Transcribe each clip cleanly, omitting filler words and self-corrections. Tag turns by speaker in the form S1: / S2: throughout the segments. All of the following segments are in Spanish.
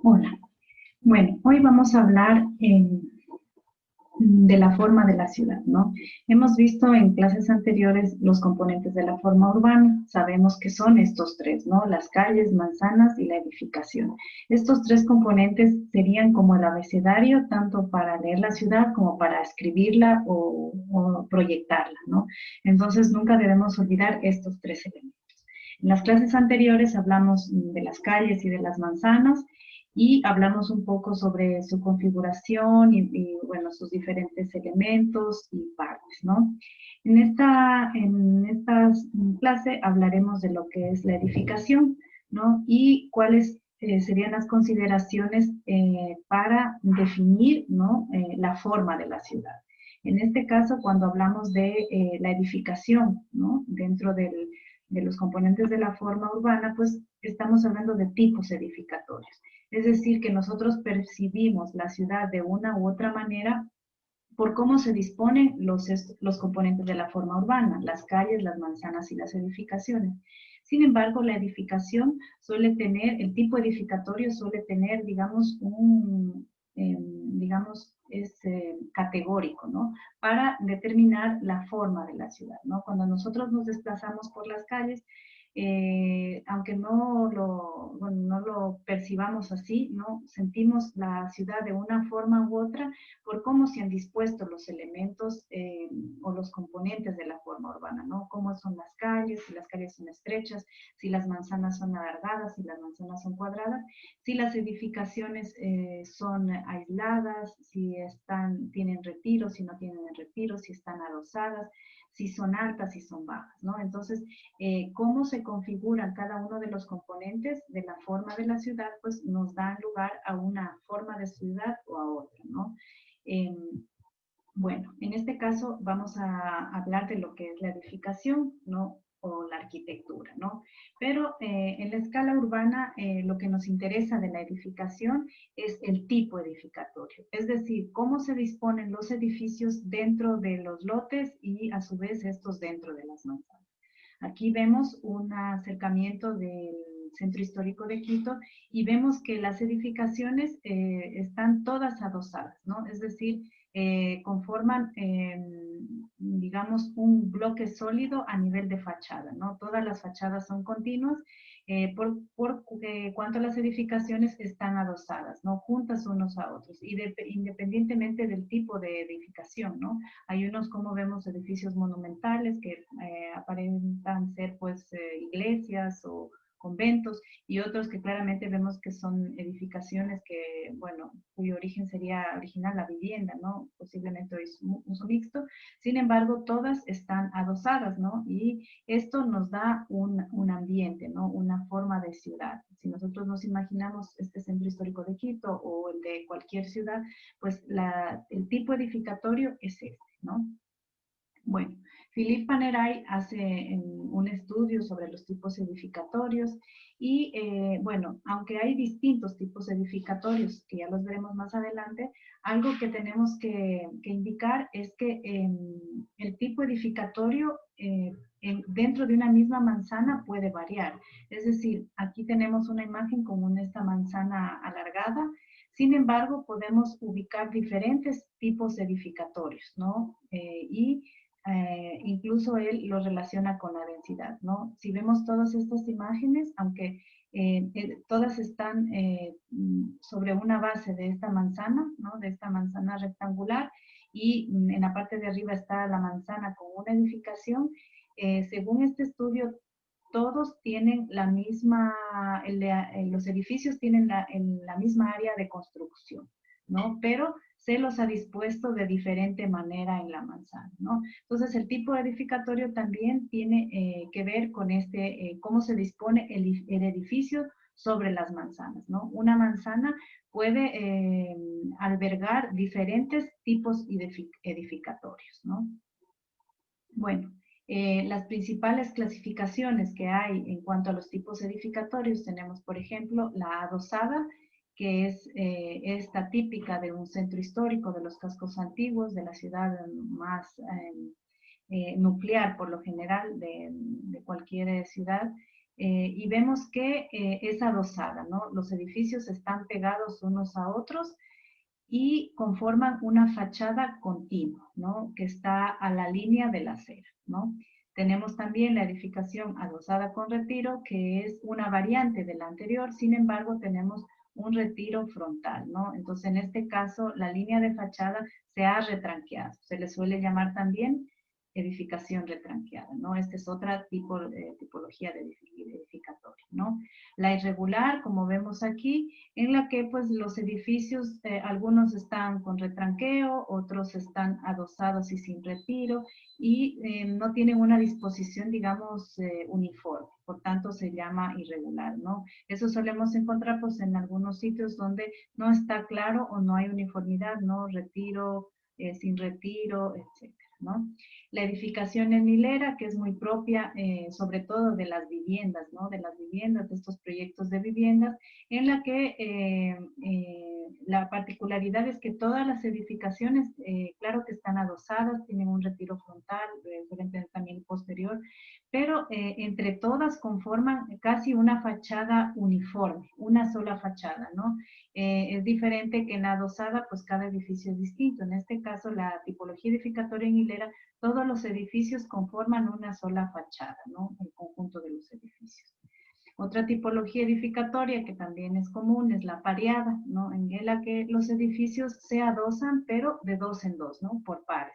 S1: Hola. Bueno, hoy vamos a hablar de la forma de la ciudad, ¿no? Hemos visto en clases anteriores los componentes de la forma urbana. Sabemos que son estos tres, ¿no? Las calles, manzanas y la edificación. Estos tres componentes serían como el abecedario, tanto para leer la ciudad como para escribirla o proyectarla, ¿no? Entonces, nunca debemos olvidar estos tres elementos. En las clases anteriores hablamos de las calles y de las manzanas y hablamos un poco sobre su configuración bueno, sus diferentes elementos y partes, ¿no? En esta clase hablaremos de lo que es la edificación, ¿no? Y cuáles serían las consideraciones para definir, ¿no? La forma de la ciudad. En este caso, cuando hablamos de la edificación, ¿no? Dentro de los componentes de la forma urbana, pues estamos hablando de tipos edificatorios. Es decir, que nosotros percibimos la ciudad de una u otra manera por cómo se disponen los componentes de la forma urbana, las calles, las manzanas y las edificaciones. Sin embargo, la edificación suele tener, el tipo edificatorio suele tener, digamos, es categórico, ¿no? Para determinar la forma de la ciudad, ¿no? Cuando nosotros nos desplazamos por las calles, aunque bueno, no lo percibamos así, ¿no? Sentimos la ciudad de una forma u otra por cómo se han dispuesto los elementos o los componentes de la forma urbana, ¿no? Cómo son las calles, si las calles son estrechas, si las manzanas son alargadas, si las manzanas son cuadradas, si las edificaciones son aisladas, si tienen retiros, si no tienen retiros, si están adosadas, si son altas, si son bajas, ¿no? Entonces, cómo se configuran cada uno de los componentes de la forma de la ciudad, pues nos da lugar a una forma de ciudad o a otra, ¿no? Eh, bueno, en este caso vamos a hablar de lo que es la edificación, ¿no? O la arquitectura, ¿no? Pero en la escala urbana lo que nos interesa de la edificación es el tipo edificatorio, es decir, cómo se disponen los edificios dentro de los lotes y a su vez estos dentro de las manzanas. Aquí vemos un acercamiento del centro histórico de Quito y vemos que las edificaciones están todas adosadas, ¿no? Es decir, conforman, digamos, un bloque sólido a nivel de fachada, ¿no? Todas las fachadas son continuas por cuanto las edificaciones están adosadas, ¿no? Juntas unos a otros, y independientemente del tipo de edificación, ¿no? Hay unos, como vemos, edificios monumentales que aparentan ser, pues, iglesias o conventos, y otros que claramente vemos que son edificaciones que, bueno, cuyo origen sería original la vivienda, ¿no? Posiblemente es un uso mixto. Sin embargo, todas están adosadas, ¿no? Y esto nos da un ambiente, ¿no? Una forma de ciudad. Si nosotros nos imaginamos este centro histórico de Quito o el de cualquier ciudad, pues el tipo edificatorio es este, ¿no? Bueno, Philippe Panerai hace un estudio sobre los tipos edificatorios y, bueno, aunque hay distintos tipos edificatorios, que ya los veremos más adelante, algo que tenemos que indicar es que el tipo edificatorio dentro de una misma manzana puede variar. Es decir, aquí tenemos una imagen con esta manzana alargada. Sin embargo, podemos ubicar diferentes tipos edificatorios, ¿no? Incluso él lo relaciona con la densidad, ¿no? Si vemos todas estas imágenes, aunque todas están sobre una base de esta manzana, ¿no? De esta manzana rectangular, y en la parte de arriba está la manzana con una edificación, según este estudio, todos tienen la misma, los edificios tienen la misma área de construcción, ¿no? Pero se los ha dispuesto de diferente manera en la manzana, ¿no? Entonces, el tipo edificatorio también tiene que ver con cómo se dispone el edificio sobre las manzanas, ¿no? Una manzana puede albergar diferentes tipos edificatorios, ¿no? Bueno, las principales clasificaciones que hay en cuanto a los tipos edificatorios tenemos, por ejemplo, la adosada, que es esta típica de un centro histórico, de los cascos antiguos, de la ciudad más nuclear por lo general de cualquier ciudad. y vemos que es adosada, ¿no? Los edificios están pegados unos a otros y conforman una fachada continua, ¿no? Que está a la línea de la acera, ¿no? Tenemos también la edificación adosada con retiro, que es una variante de la anterior, sin embargo, tenemos un retiro frontal, ¿no? Entonces, en este caso, la línea de fachada se ha retranqueado. Se le suele llamar también edificación retranqueada, ¿no? Esta es otra tipología de edificatoria, ¿no? La irregular, como vemos aquí, en la que pues los edificios, algunos están con retranqueo, otros están adosados y sin retiro, y no tienen una disposición, digamos, uniforme, por tanto se llama irregular, ¿no? Eso solemos encontrar pues en algunos sitios donde no está claro o no hay uniformidad, ¿no? Retiro, sin retiro, etcétera, ¿no? La edificación en hilera, que es muy propia, sobre todo de las viviendas, ¿no? De las viviendas, de estos proyectos de viviendas, en la que la particularidad es que todas las edificaciones, claro que están adosadas, tienen un retiro frontal, suelen tener también posterior, pero entre todas conforman casi una fachada uniforme, una sola fachada, ¿no? Es diferente que en la adosada, pues cada edificio es distinto. En este caso, la tipología edificatoria en hilera, todos los edificios conforman una sola fachada, ¿no? El conjunto de los edificios. Otra tipología edificatoria que también es común es la pareada, ¿no? En la que los edificios se adosan, pero de dos en dos, ¿no? Por pares.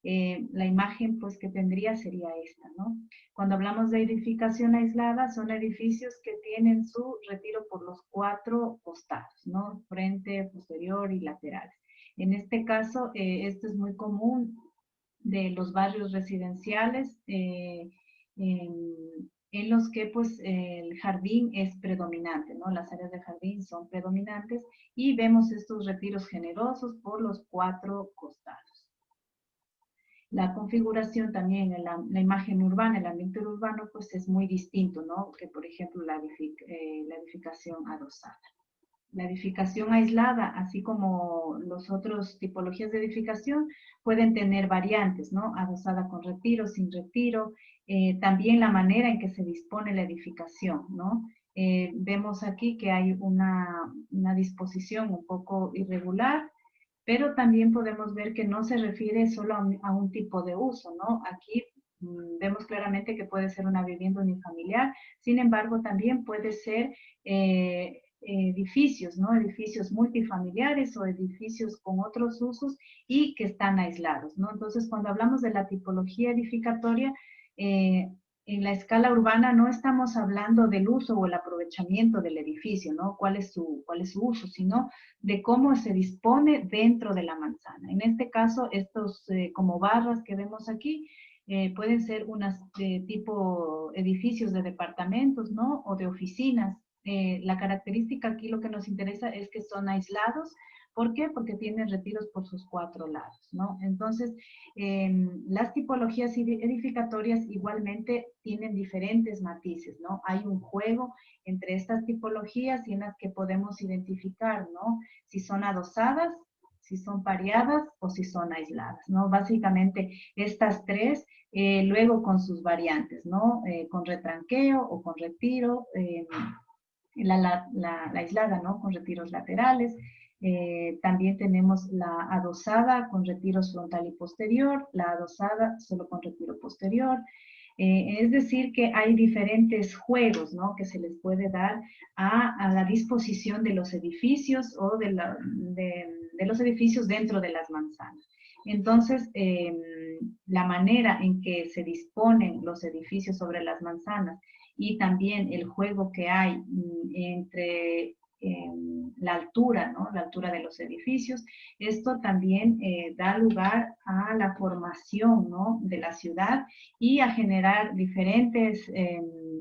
S1: La imagen pues que tendría sería esta, ¿no? Cuando hablamos de edificación aislada, son edificios que tienen su retiro por los cuatro costados, ¿no? Frente, posterior y laterales. En este caso, esto es muy común de los barrios residenciales, en los que pues el jardín es predominante, ¿no? Las áreas de jardín son predominantes y vemos estos retiros generosos por los cuatro costados. La configuración también en la imagen urbana, el ambiente urbano, pues es muy distinto, ¿no? Que por ejemplo la edificación adosada. La edificación aislada, así como los otros tipologías de edificación, pueden tener variantes, ¿no? Adosada con retiro, sin retiro, también la manera en que se dispone la edificación, ¿no? Vemos aquí que hay una disposición un poco irregular, pero también podemos ver que no se refiere solo a un tipo de uso, ¿no? Aquí vemos claramente que puede ser una vivienda unifamiliar, sin embargo también puede ser edificios, ¿no? Edificios multifamiliares o edificios con otros usos y que están aislados, ¿no? Entonces, cuando hablamos de la tipología edificatoria, en la escala urbana no estamos hablando del uso o el aprovechamiento del edificio, ¿no? ¿Cuál es su uso? Sino de cómo se dispone dentro de la manzana. En este caso, estos como barras que vemos aquí, pueden ser unas tipo edificios de departamentos, ¿no? O de oficinas. La característica aquí lo que nos interesa es que son aislados. ¿Por qué? Porque tienen retiros por sus cuatro lados, ¿no? Entonces, las tipologías edificatorias igualmente tienen diferentes matices, ¿no? Hay un juego entre estas tipologías y en las que podemos identificar, ¿no? Si son adosadas, si son pareadas o si son aisladas, ¿no? Básicamente estas tres, luego con sus variantes, ¿no? Con retranqueo o con retiro, la aislada, ¿no? Con retiros laterales. También tenemos la adosada con retiros frontal y posterior, la adosada solo con retiro posterior. Es decir, que hay diferentes juegos, ¿no? Que se les puede dar a la disposición de los edificios o de los edificios dentro de las manzanas. Entonces, la manera en que se disponen los edificios sobre las manzanas y también el juego que hay entre la altura, ¿no? La altura de los edificios. Esto también da lugar a la formación, ¿no? De la ciudad y a generar diferentes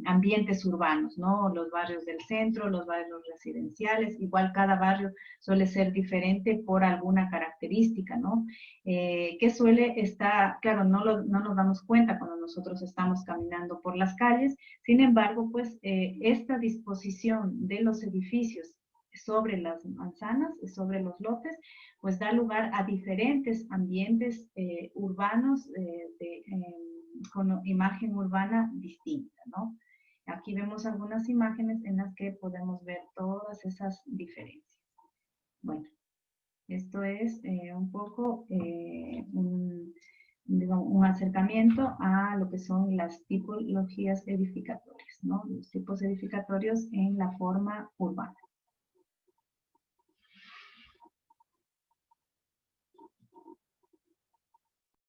S1: ambientes urbanos, ¿no? Los barrios del centro, los barrios residenciales, igual cada barrio suele ser diferente por alguna característica, ¿no? Que suele estar, claro, no nos damos cuenta cuando nosotros estamos caminando por las calles, sin embargo, pues esta disposición de los edificios sobre las manzanas, sobre los lotes, pues da lugar a diferentes ambientes urbanos con imagen urbana distinta, ¿no? aquí vemos algunas imágenes en las que podemos ver todas esas diferencias. Bueno, esto es un poco digamos, un acercamiento a lo que son las tipologías edificatorias, ¿no? Los tipos edificatorios en la forma urbana.